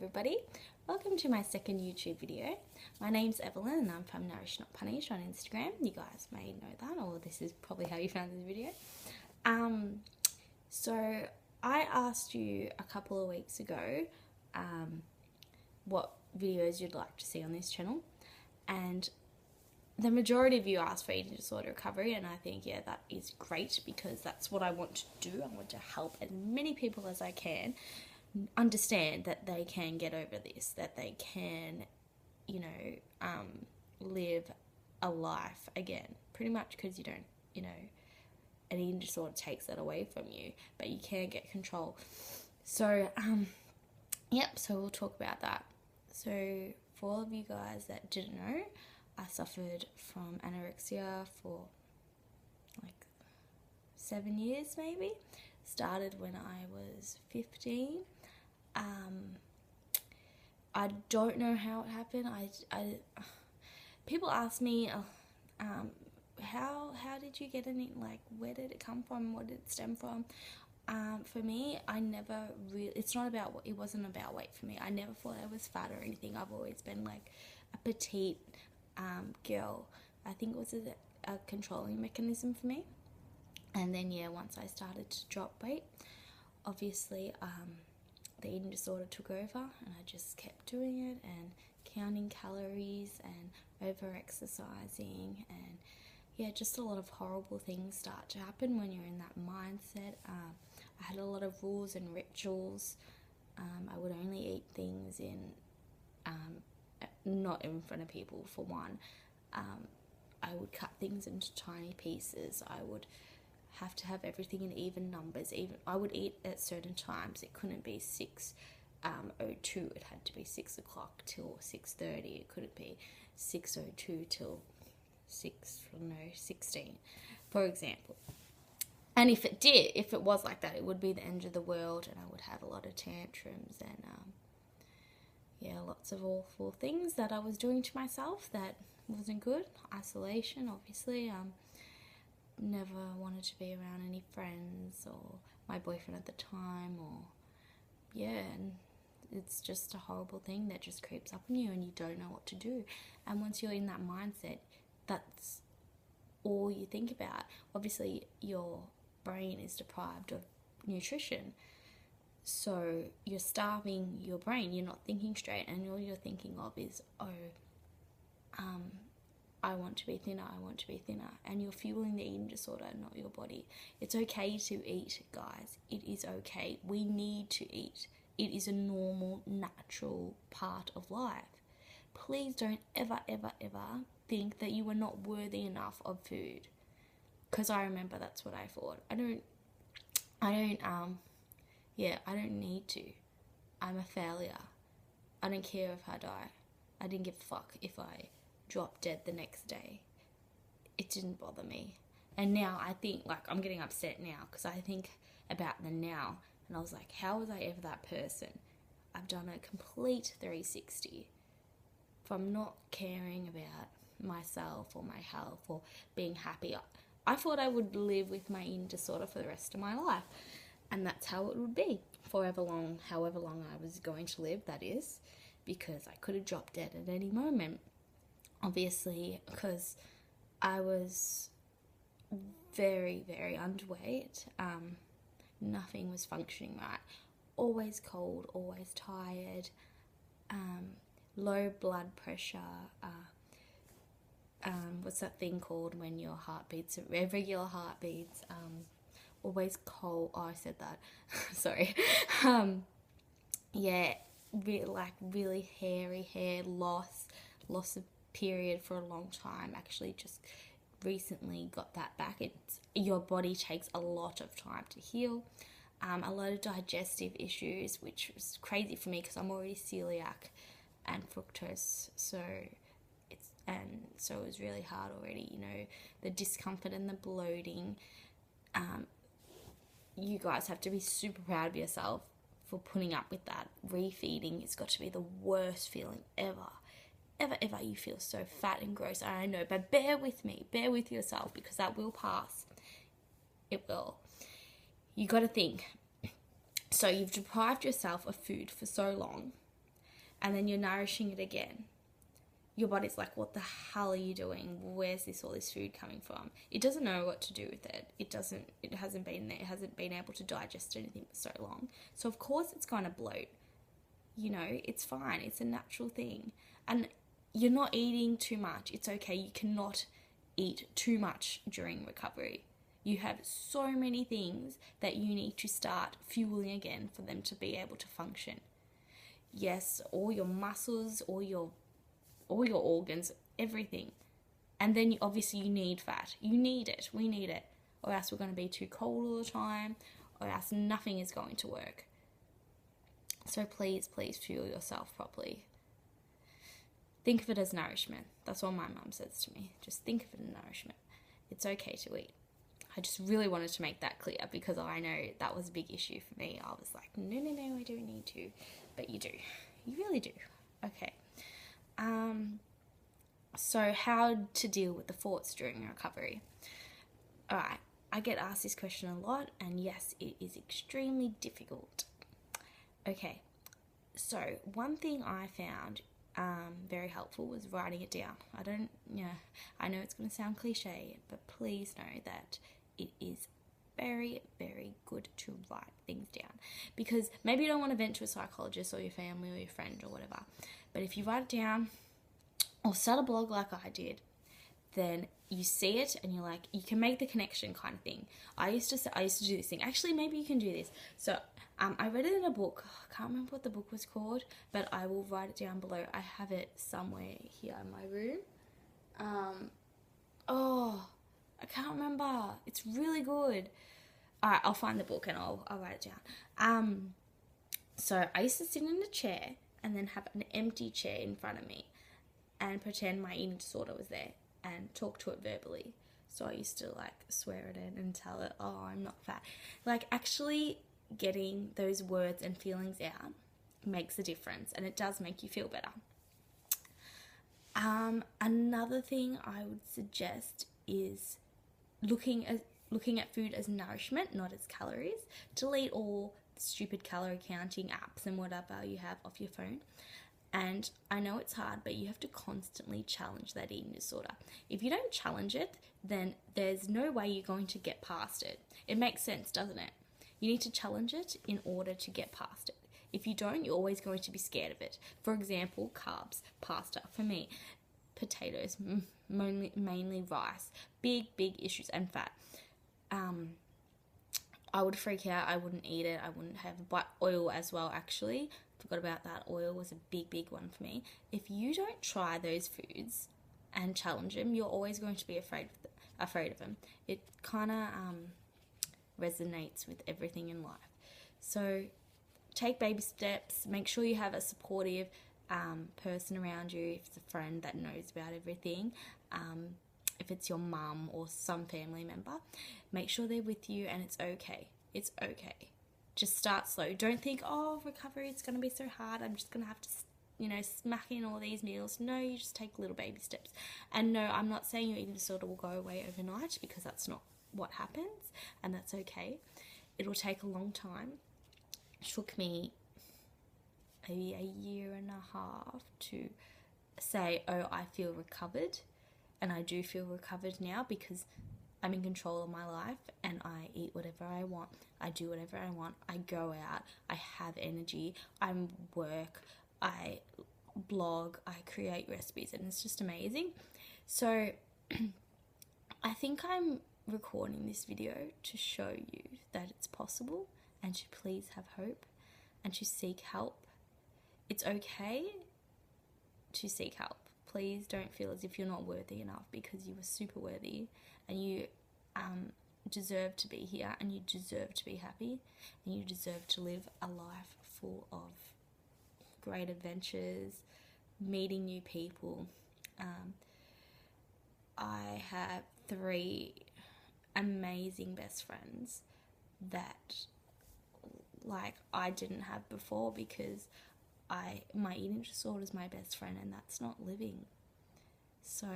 everybody, welcome to my second YouTube video. My name's Evelyn and I'm from Nourish Not Punish on Instagram. You guys may know that, or this is probably how you found this video. So I asked you a couple of weeks ago what videos you'd like to see on this channel, and the majority of you asked for eating disorder recovery, and I think, yeah, that is great because that's what I want to do. I want to help as many people as I can understand that they can get over this, that they can, live a life again, pretty much, because you don't, an eating disorder takes that away from you, but you can get control. So, so we'll talk about that. So for all of you guys that didn't know, I suffered from anorexia for like 7 years maybe. Started when I was 15. I don't know how it happened. People ask me, how did you get in? Like, where did it come from? What did it stem from? For me, I never really. It wasn't about weight for me. I never thought I was fat or anything. I've always been like a petite girl. I think it was a controlling mechanism for me. And then once I started to drop weight, obviously the eating disorder took over, and I just kept doing it and counting calories and over exercising, and just a lot of horrible things start to happen when you're in that mindset. I had a lot of rules and rituals. I would only eat things not in front of people, for one. I would cut things into tiny pieces. I would have to have everything in even numbers. I would eat at certain times. It couldn't be 6:02. It had to be 6 o'clock till 6:30. It couldn't be 6:02 till 16, for example. And if it was like that, it would be the end of the world, and I would have a lot of tantrums and lots of awful things that I was doing to myself that wasn't good. Isolation, obviously. Never wanted to be around any friends or my boyfriend at the time, and it's just a horrible thing that just creeps up on you and you don't know what to do. And once you're in that mindset, that's all you think about. Obviously, your brain is deprived of nutrition, so you're starving your brain. You're not thinking straight, and all you're thinking of is, I want to be thinner, and you're fueling the eating disorder, not your body. It's okay to eat, guys. It is okay. We need to eat. It is a normal, natural part of life. Please don't ever, ever, ever think that you are not worthy enough of food. Because I remember that's what I thought. I don't need to. I'm a failure. I don't care if I die. I didn't give a fuck if I dropped dead the next day. It didn't bother me. And now I think, I'm getting upset now because I think about the now, and I was like, how was I ever that person? I've done a complete 360 from not caring about myself or my health or being happy. I thought I would live with my eating disorder for the rest of my life, and that's how it would be however long I was going to live, that is, because I could have dropped dead at any moment. Obviously, because I was very, very underweight. Nothing was functioning right. Always cold, always tired, low blood pressure. What's that thing called when your heartbeats are irregular heartbeats? Always cold. Oh, I said that. Sorry. Really hairy hair, loss of period for a long time. Actually just recently got that back. Your body takes a lot of time to heal. A lot of digestive issues, which was crazy for me because I'm already celiac and fructose, so it was really hard already, the discomfort and the bloating. You guys have to be super proud of yourself for putting up with that. Refeeding, it's got to be the worst feeling ever. Ever. You feel so fat and gross. I know, but bear with me. Bear with yourself, because that will pass. It will. You got to think. So you've deprived yourself of food for so long, and then you're nourishing it again, your body's like, what the hell are you doing? Where's all this food coming from? It doesn't know what to do with it. It hasn't been there. It hasn't been able to digest anything for so long. So of course it's going to bloat. You know, it's fine. It's a natural thing. And you're not eating too much. It's okay. You cannot eat too much during recovery. You have so many things that you need to start fueling again for them to be able to function. Yes, all your muscles, all your organs, everything. And then obviously you need fat. You need it. We need it. Or else we're going to be too cold all the time. Or else nothing is going to work. So please fuel yourself properly. Think of it as nourishment. That's what my mum says to me. Just think of it as nourishment. It's okay to eat. I just really wanted to make that clear because I know that was a big issue for me. I was like, no, I don't need to. But you do. You really do. Okay. So how to deal with the thoughts during recovery. Alright, I get asked this question a lot, and yes, it is extremely difficult. Okay, so one thing I found very helpful was writing it down. I know it's going to sound cliche, but please know that it is very, very good to write things down, because maybe you don't want to vent to a psychologist or your family or your friend or whatever, but if you write it down or start a blog like I did, then you see it and you're like, you can make the connection kind of thing. I used to do this thing. Actually, maybe you can do this. So I read it in a book. I can't remember what the book was called, but I will write it down below. I have it somewhere here in my room. I can't remember. It's really good. All right, I'll find the book and I'll write it down. So I used to sit in a chair and then have an empty chair in front of me and pretend my eating disorder was there and talk to it verbally. So I used to like swear at it and tell it, oh, I'm not fat. Like actually getting those words and feelings out makes a difference, and it does make you feel better. Another thing I would suggest is looking at food as nourishment, not as calories. Delete all the stupid calorie counting apps and whatever you have off your phone. And I know it's hard, but you have to constantly challenge that eating disorder. If you don't challenge it, then there's no way you're going to get past it. It makes sense, doesn't it? You need to challenge it in order to get past it. If you don't, you're always going to be scared of it. For example, carbs, pasta. For me, potatoes, mainly rice. Big issues, and fat. I would freak out. I wouldn't eat it. I wouldn't have it. But oil as well, actually. Forgot about that. Oil was a big one for me. If you don't try those foods and challenge them, you're always going to be afraid of them. It kind of resonates with everything in life. So take baby steps. Make sure you have a supportive person around you. If it's a friend that knows about everything, if it's your mum or some family member, make sure they're with you, and it's okay. It's okay. Just start slow. Don't think, oh, recovery is going to be so hard. I'm just going to have to, smack in all these meals. No, you just take little baby steps. And no, I'm not saying your eating disorder will go away overnight, because that's not what happens, and that's okay. It'll take a long time. It took me maybe a year and a half to say, oh, I feel recovered. And I do feel recovered now, because I'm in control of my life and I eat whatever I want. I do whatever I want. I go out. I have energy. I work. I blog. I create recipes, and it's just amazing. So I think I'm recording this video to show you that it's possible, and to please have hope and to seek help. It's okay to seek help. Please don't feel as if you're not worthy enough, because you are super worthy, and you deserve to be here, and you deserve to be happy, and you deserve to live a life full of great adventures, meeting new people. I have 3 amazing best friends that I didn't have before, because my eating disorder is my best friend, and that's not living. So